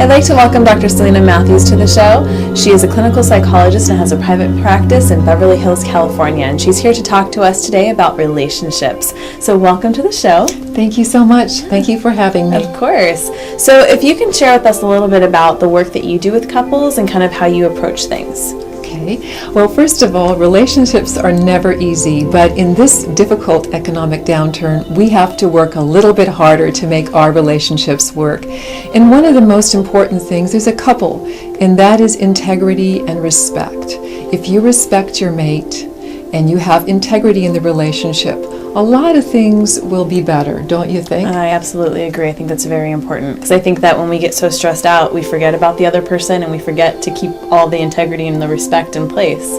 I'd like to welcome Dr. Selina Matthews to the show. She is a clinical psychologist and has a private practice in Beverly Hills, California, and she's here to talk to us today about relationships. So welcome to the show. Thank you so much. Thank you for having me. Of course. So if you can share with us a little bit about the work that you do with couples and kind of how you approach things. Okay. Well, first of all, relationships are never easy, but in this difficult economic downturn, we have to work a little bit harder to make our relationships work. And one of the most important things is a couple, and that is integrity and respect. If you respect your mate and you have integrity in the relationship, a lot of things will be better, don't you think? I absolutely agree. I think that's very important because I think that when we get so stressed out, we forget about the other person and we forget to keep all the integrity and the respect in place.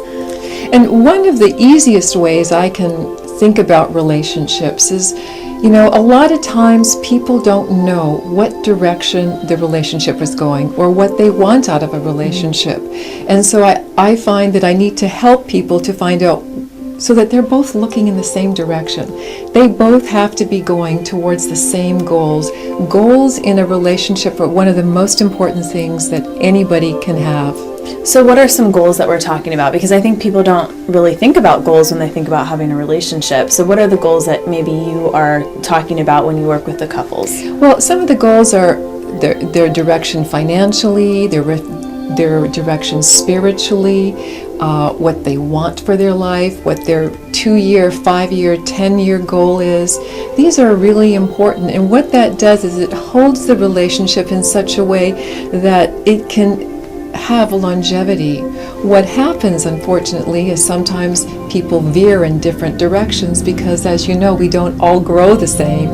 And one of the easiest ways I can think about relationships is, a lot of times people don't know what direction the relationship is going or what they want out of a relationship. And so I find that I need to help people to find out so that they're both looking in the same direction. They both have to be going towards the same goals. Goals in a relationship are one of the most important things that anybody can have. So what are some goals that we're talking about? Because I think people don't really think about goals when they think about having a relationship. So what are the goals that maybe you are talking about when you work with the couples? Well, some of the goals are their direction financially, their direction spiritually, what they want for their life, what their 2-year, 5-year, 10-year goal is. These are really important, and what that does is it holds the relationship in such a way that it can have longevity. What happens, unfortunately, is sometimes people veer in different directions because, as you know, we don't all grow the same.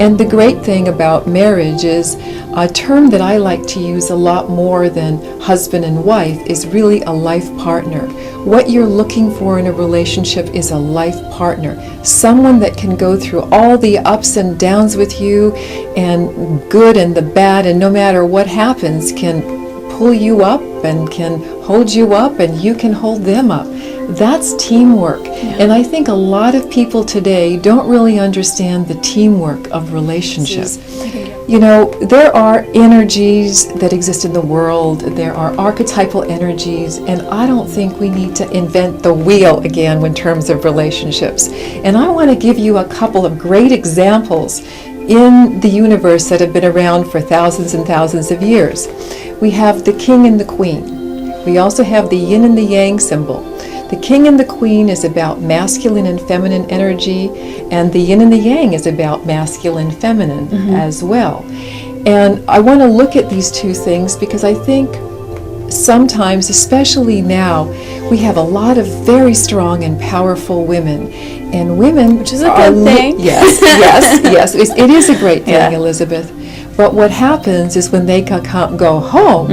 And the great thing about marriage is a term that I like to use a lot more than husband and wife is really a life partner. What you're looking for in a relationship is a life partner, someone that can go through all the ups and downs with you and good and the bad, and no matter what happens can pull you up and can hold you up and you can hold them up. That's teamwork. And I think a lot of people today don't really understand the teamwork of relationships. There are energies that exist in the world. There are archetypal energies, and I don't think we need to invent the wheel again in terms of relationships. And I want to give you a couple of great examples in the universe that have been around for thousands and thousands of years. We have the king and the queen. We also have the yin and the yang symbol. The king and the queen is about masculine and feminine energy, and the yin and the yang is about masculine and feminine as well. And I want to look at these two things because I think sometimes, especially now, we have a lot of very strong and powerful women. And women, which is a good thing. Yes, it is a great thing, Elizabeth. But what happens is when they go home,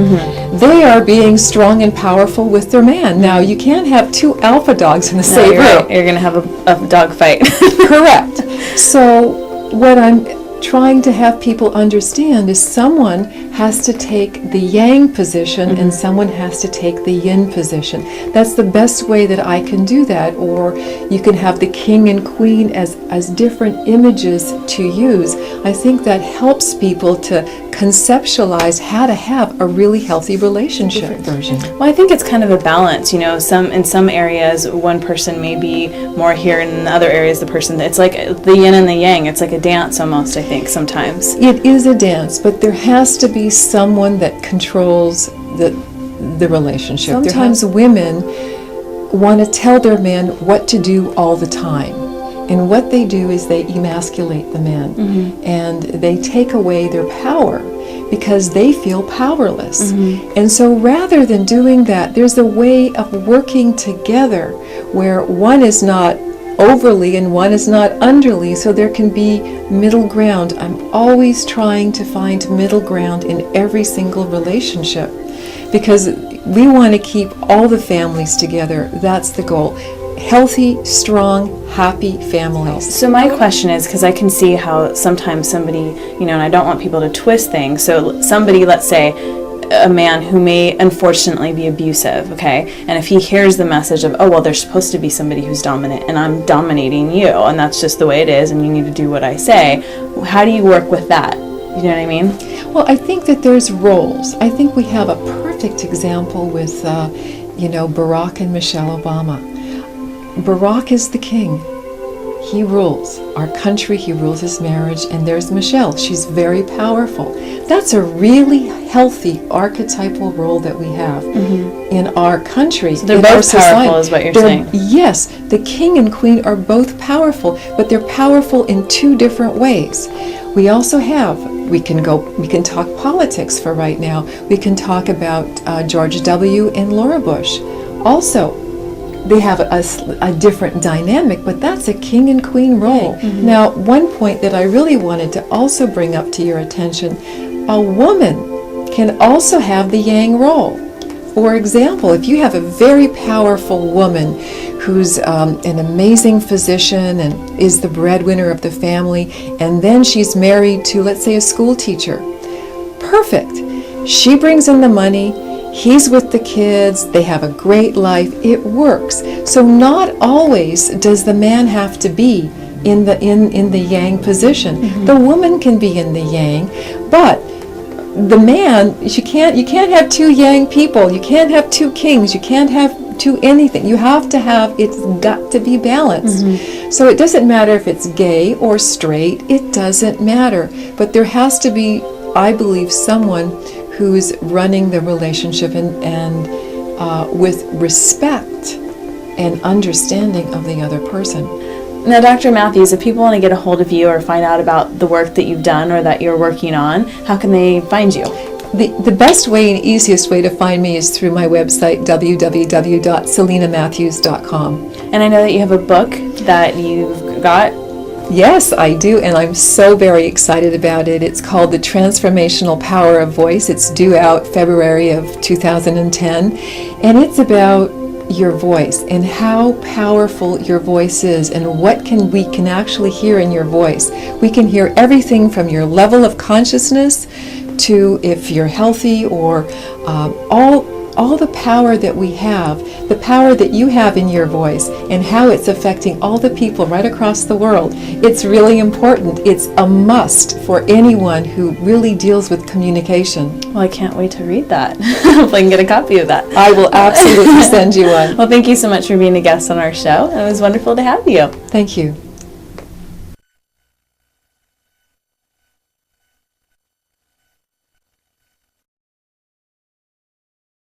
they are being strong and powerful with their man. Now, you can't have two alpha dogs in the same room. Right. You're going to have a dog fight. Correct. So what I'm trying to have people understand is someone has to take the yang position and someone has to take the yin position. That's the best way that I can do that. Or you can have the king and queen as different images to use. I think that helps people to conceptualize how to have a really healthy relationship version. Well, I think it's kind of a balance. In some areas one person may be more here, and in other areas the person. It's like the yin and the yang. It's like a dance almost. I think sometimes it is a dance, but there has to be someone that controls the relationship. Sometimes women want to tell their men what to do all the time. And what they do is they emasculate the men, and they take away their power because they feel powerless. And so rather than doing that, there's a way of working together where one is not overly and one is not underly, so there can be middle ground. I'm always trying to find middle ground in every single relationship because we want to keep all the families together. That's the goal. Healthy, strong, happy families. So my question is, because I can see how sometimes somebody, and I don't want people to twist things. So somebody, let's say, a man who may unfortunately be abusive, okay? And if he hears the message of, oh, well, there's supposed to be somebody who's dominant, and I'm dominating you, and that's just the way it is, and you need to do what I say, how do you work with that? You know what I mean? Well, I think that there's roles. I think we have a perfect example with, Barack and Michelle Obama. Barack is the king. He rules our country, he rules his marriage, and there's Michelle. She's very powerful. That's a really healthy archetypal role that we have in our country. So they're both powerful, is what you're saying. Yes, the king and queen are both powerful, but they're powerful in two different ways. We also have, we can talk politics for right now. We can talk about George W. and Laura Bush. Also, they have a different dynamic, but that's a king and queen role. Now, one point that I really wanted to also bring up to your attention, a woman can also have the yang role. For example, if you have a very powerful woman who's an amazing physician and is the breadwinner of the family, and then she's married to, let's say, a school teacher, perfect. She brings in the money, he's with the kids, they have a great life, it works. So not always does the man have to be in the yang position. The woman can be in the yang, but the man, you can't have two yang people, you can't have two kings, you can't have two anything. You have to have, it's got to be balanced. So it doesn't matter if it's gay or straight, it doesn't matter. But there has to be, I believe, someone who's running the relationship and with respect and understanding of the other person. Now, Dr. Matthews, if people want to get a hold of you or find out about the work that you've done or that you're working on, how can they find you? The best way and easiest way to find me is through my website, www.selinamatthews.com. And I know that you have a book that you've got. Yes, I do, and I'm so very excited about it. It's called The Transformational Power of Voice. It's due out February of 2010, and it's about your voice and how powerful your voice is and what we can actually hear in your voice. We can hear everything from your level of consciousness to if you're healthy, or all the power that we have, the power that you have in your voice and how it's affecting all the people right across the world. It's really important. It's a must for anyone who really deals with communication. Well, I can't wait to read that. Hopefully I can get a copy of that. I will absolutely send you one. Well, thank you so much for being a guest on our show. It was wonderful to have you. Thank you.